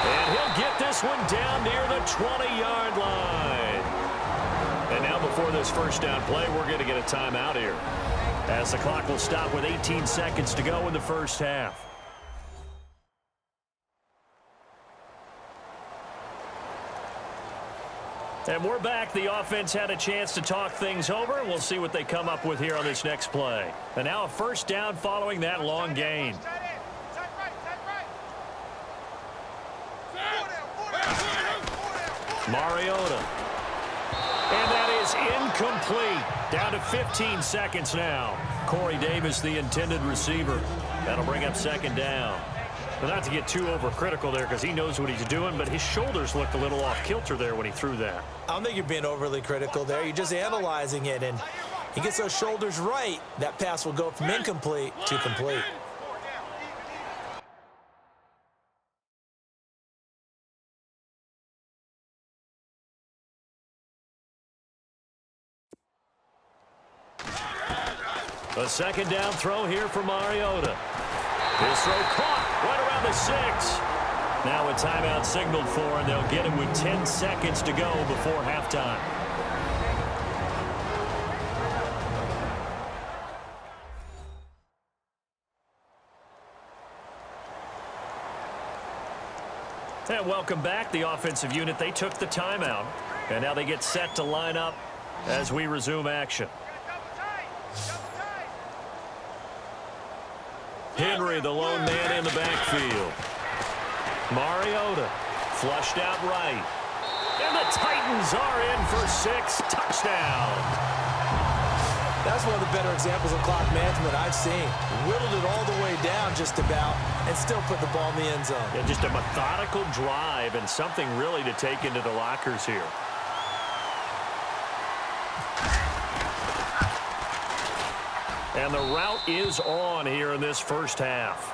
And he'll get this one down near the 20-yard line. And now before this first down play, we're going to get a timeout here, as the clock will stop with 18 seconds to go in the first half. And we're back. The offense had a chance to talk things over, and we'll see what they come up with here on this next play. And now a first down following that long gain. Mariota. And that is incomplete. Down to 15 seconds now. Corey Davis, the intended receiver. That'll bring up second down. But not to get too overcritical there, because he knows what he's doing, but his shoulders looked a little off kilter there when he threw that. I don't think you're being overly critical there. You're just analyzing it, and he gets those shoulders right. That pass will go from incomplete to complete. A second down throw here for Mariota. His throw caught right around the 6. Now a timeout signaled for, and they'll get him with 10 seconds to go before halftime. And welcome back. The offensive unit, they took the timeout, and now they get set to line up as we resume action. Henry, the lone man in the backfield. Mariota flushed out right. And the Titans are in for 6. Touchdown. That's one of the better examples of clock management I've seen. Whittled it all the way down just about and still put the ball in the end zone. Yeah, just a methodical drive and something really to take into the lockers here. And the route is on here in this first half.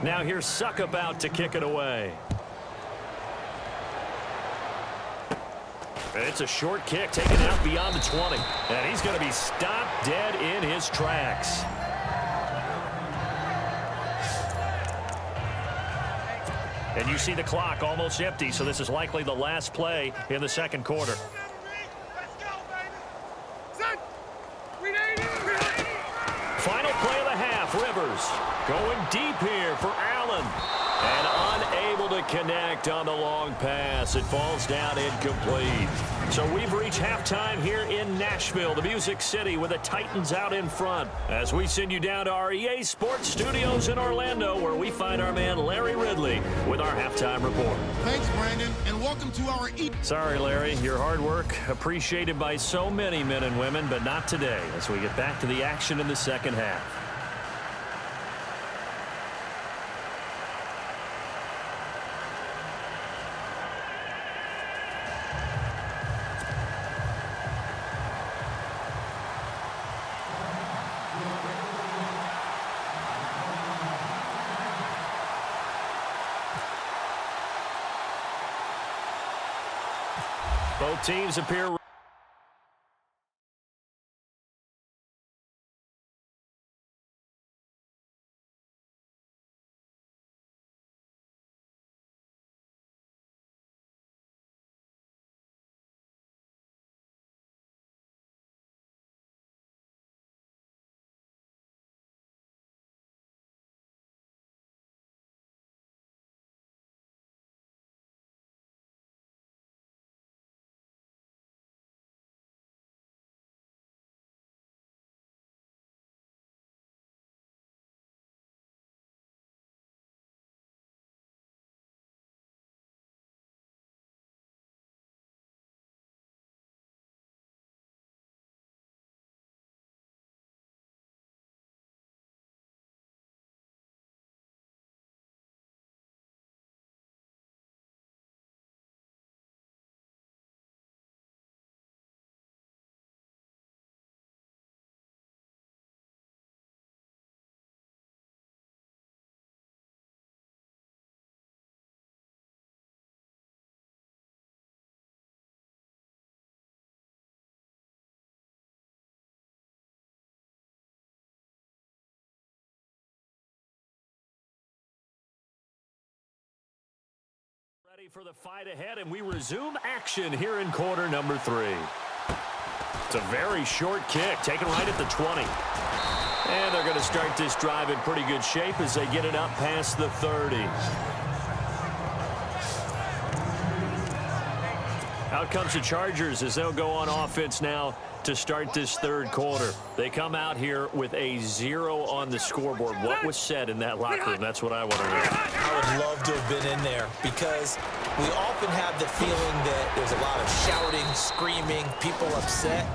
Now here's Suckup out to kick it away. It's a short kick taken out beyond the 20. And he's going to be stopped dead in his tracks. And you see the clock almost empty, so this is likely the last play in the second quarter. Final play of the half, Rivers going deep here for Allen. And unable to connect on the long pass. It falls down incomplete. So we've reached halftime here in Nashville, the Music City, with the Titans out in front. As we send you down to our EA Sports Studios in Orlando, where we find our man Larry Ridley with our halftime report. Thanks, Brandon, and welcome to our Sorry, Larry. Your hard work appreciated by so many men and women, but not today as we get back to the action in the second half. Both teams appear Ready for the fight ahead, and we resume action here in quarter number 3. It's a very short kick, taken right at the 20. And they're going to start this drive in pretty good shape as they get it up past the 30. Out comes the Chargers as they'll go on offense now to start this third quarter. They come out here with a 0 on the scoreboard. What was said in that locker room? That's what I want to know. I would love to have been in there because we often have the feeling that there's a lot of shouting, screaming, people upset.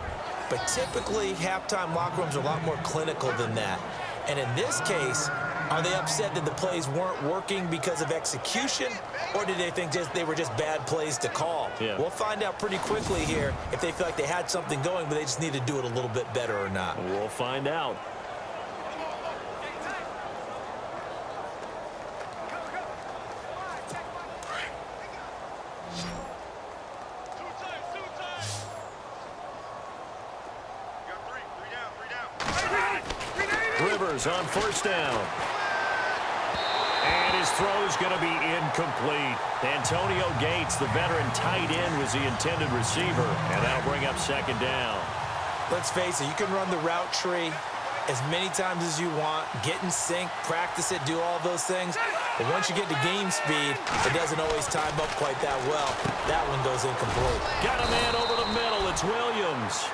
But typically, halftime locker rooms are a lot more clinical than that. And in this case, are they upset that the plays weren't working because of execution, or did they think they were just bad plays to call? Yeah. We'll find out pretty quickly here if they feel like they had something going, but they just need to do it a little bit better or not. We'll find out. On first down. And his throw's going to be incomplete. Antonio Gates, the veteran tight end, was the intended receiver, and that'll bring up second down. Let's face it, you can run the route tree as many times as you want, get in sync, practice it, do all those things. But once you get to game speed, it doesn't always time up quite that well. That one goes incomplete. Got a man over the middle. It's Williams.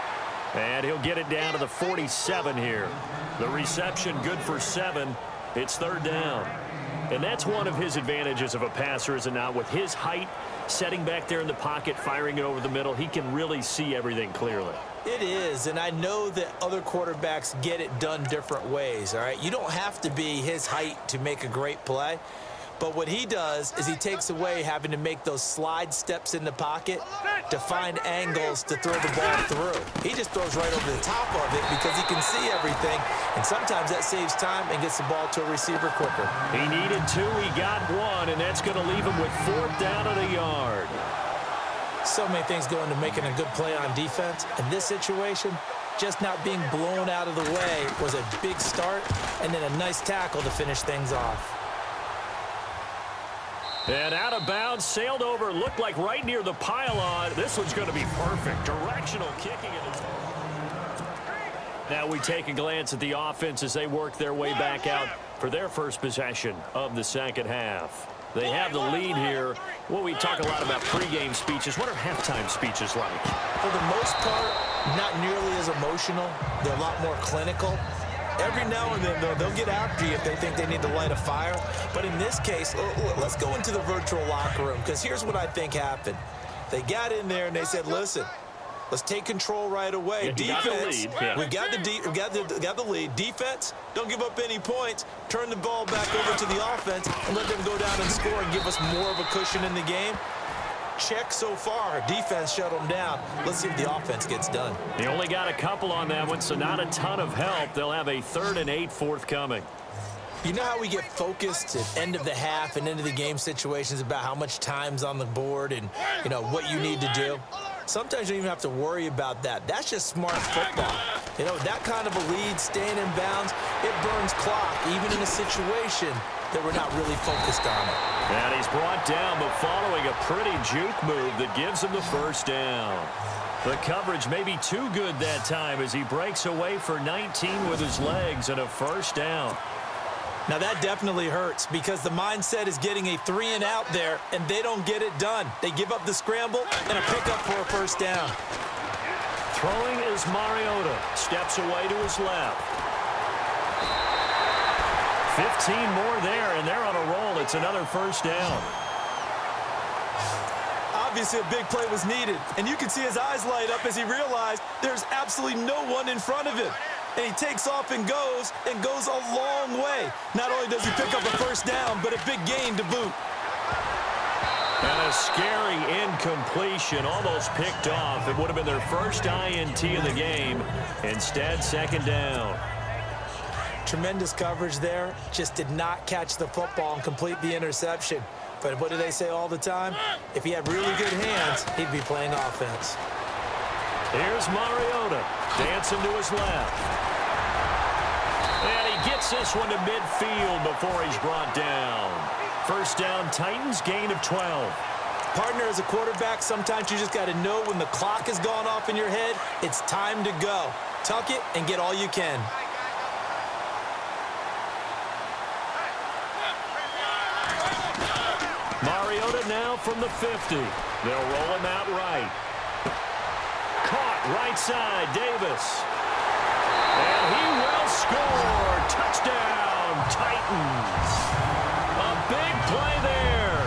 And he'll get it down to the 47 here. The reception good for 7. It's third down. And that's one of his advantages of a passer, is it not? With his height, setting back there in the pocket, firing it over the middle, he can really see everything clearly. It is, and I know that other quarterbacks get it done different ways, all right? You don't have to be his height to make a great play. But what he does is he takes away having to make those slide steps in the pocket to find angles to throw the ball through. He just throws right over the top of it because he can see everything, and sometimes that saves time and gets the ball to a receiver quicker. He needed 2, he got 1, and that's going to leave him with 4th down at a yard. So many things go into making a good play on defense. In this situation, just not being blown out of the way was a big start, and then a nice tackle to finish things off. And out of bounds, sailed over, looked like right near the pylon. This one's going to be perfect. Directional kicking. Now we take a glance at the offense as they work their way back out for their first possession of the second half. They have the lead here. Well, we talk a lot about pregame speeches. What are halftime speeches like? For the most part, not nearly as emotional. They're a lot more clinical. Every now and then, though, they'll get after you if they think they need to light a fire. But in this case, let's go into the virtual locker room, because here's what I think happened. They got in there and they said, listen, let's take control right away. Yeah, defense, we got the lead. Defense, don't give up any points. Turn the ball back over to the offense and let them go down and score and give us more of a cushion in the game. Check so far. Defense shut them down. Let's see if the offense gets done. They only got a couple on that one, so not a ton of help. They'll have a 3rd and 8 forthcoming. You know how we get focused at end of the half and into the game situations about how much time's on the board and, you know, what you need to do? Sometimes you don't even have to worry about that. That's just smart football. You know, that kind of a lead, staying in bounds, it burns clock, even in a situation that we're not really focused on it. And he's brought down, but following a pretty juke move that gives him the first down. The coverage may be too good that time as he breaks away for 19 with his legs and a first down. Now that definitely hurts because the mindset is getting a 3-and-out there, and they don't get it done. They give up the scramble and a pickup for a first down. Throwing is Mariota. Steps away to his left. 15 more there, and they're on a roll. It's another first down. Obviously, a big play was needed, and you can see his eyes light up as he realized there's absolutely no one in front of him. And he takes off and goes a long way. Not only does he pick up a first down, but a big gain to boot. And a scary incompletion, almost picked off. It would have been their first INT of the game. Instead, second down. Tremendous coverage there. Just did not catch the football and complete the interception. But what do they say all the time? If he had really good hands, he'd be playing offense. Here's Mariota, dancing to his left. And he gets this one to midfield before he's brought down. First down, Titans, gain of 12. Partner, as a quarterback, sometimes you just got to know when the clock has gone off in your head, it's time to go. Tuck it and get all you can. Mariota now from the 50. They'll roll him out right. Caught right side, Davis. And he will score. Touchdown, Titans. A big play there.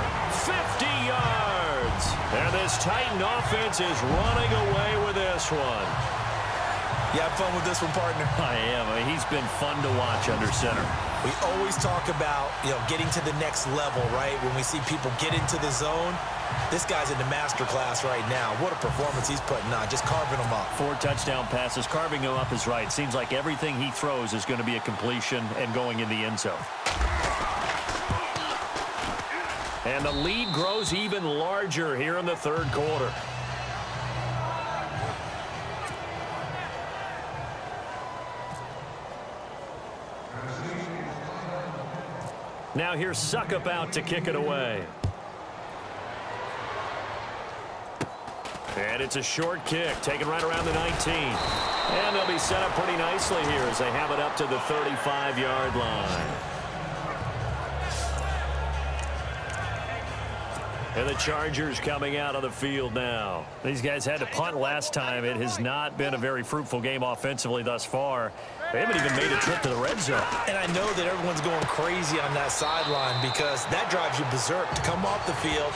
50 yards. And this Titan offense is running away with this one. You have fun with this one, partner? I am. He's been fun to watch under center. We always talk about, getting to the next level, right? When we see people get into the zone, this guy's in the master class right now. What a performance he's putting on, just carving them up. 4 touchdown passes. Carving him up is right. Seems like everything he throws is going to be a completion and going in the end zone. And the lead grows even larger here in the third quarter. Now here's Suckup out to kick it away. And it's a short kick, taken right around the 19. And they'll be set up pretty nicely here as they have it up to the 35-yard line. And the Chargers coming out of the field now. These guys had to punt last time. It has not been a very fruitful game offensively thus far. They haven't even made a trip to the red zone. And I know that everyone's going crazy on that sideline because that drives you berserk to come off the field,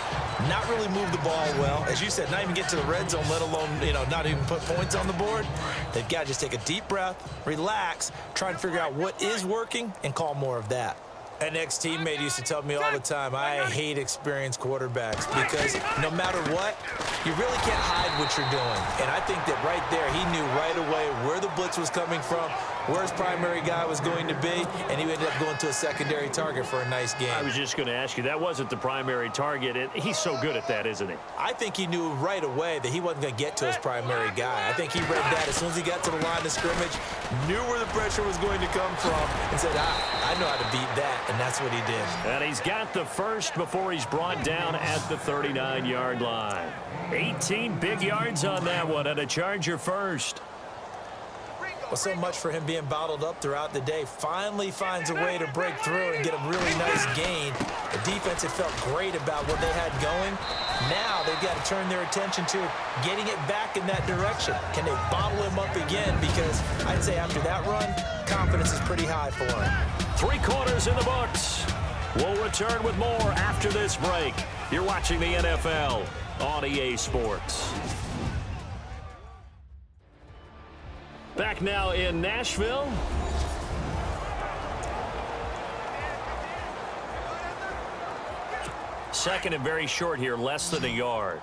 not really move the ball well. As you said, not even get to the red zone, let alone, not even put points on the board. They've got to just take a deep breath, relax, try and figure out what is working and call more of that. An ex-teammate used to tell me all the time, I hate experienced quarterbacks because no matter what, you really can't hide what you're doing. And I think that right there, he knew right away where the blitz was coming from, where his primary guy was going to be, and he ended up going to a secondary target for a nice game. I was just going to ask you, that wasn't the primary target. He's so good at that, isn't he? I think he knew right away that he wasn't going to get to his primary guy. I think he read that as soon as he got to the line of scrimmage, knew where the pressure was going to come from, and said, I know how to beat that. And that's what he did. And he's got the first before he's brought down at the 39-yard line. 18 big yards on that one, and a Charger first. Well, so much for him being bottled up throughout the day. Finally finds a way to break through and get a really nice gain. The defense had felt great about what they had going. Now they've got to turn their attention to getting it back in that direction. Can they bottle him up again? Because I'd say after that run, confidence is pretty high for him. 3 quarters in the books. We'll return with more after this break. You're watching the NFL on EA Sports. Back now in Nashville. Second and very short here, less than a yard.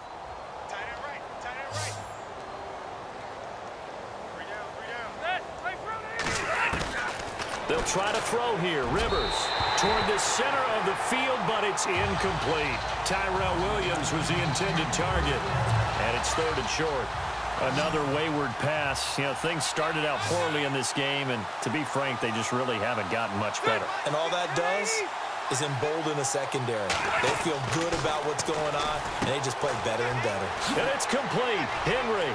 They'll try to throw here. Rivers toward the center of the field, but it's incomplete. Tyrell Williams was the intended target, and it's third and short. Another wayward pass. Things started out poorly in this game, and to be frank, they just really haven't gotten much better. And all that does is embolden the secondary. They feel good about what's going on, and they just play better and better. And it's complete. Henry.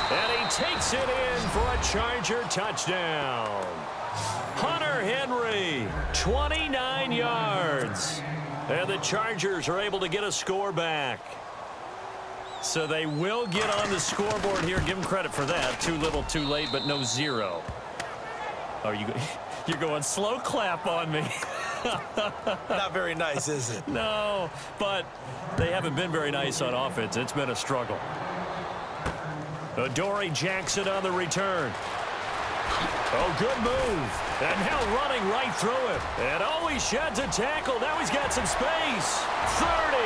And he takes it in for a Charger touchdown. Hunter Henry, 29 yards. And the Chargers are able to get a score back. So they will get on the scoreboard here. Give them credit for that. Too little, too late, but no 0. Oh, you're going slow clap on me. Not very nice, is it? No, but they haven't been very nice on offense. It's been a struggle. Adoree Jackson on the return. Oh, good move. And now running right through him. And he sheds a tackle. Now he's got some space. 30.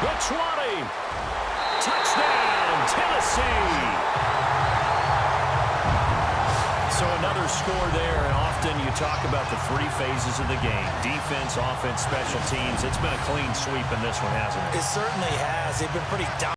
The 20. Touchdown, Tennessee. So another score there. And often you talk about the 3 phases of the game. Defense, offense, special teams. It's been a clean sweep in this one, hasn't it? It certainly has. They've been pretty dominant.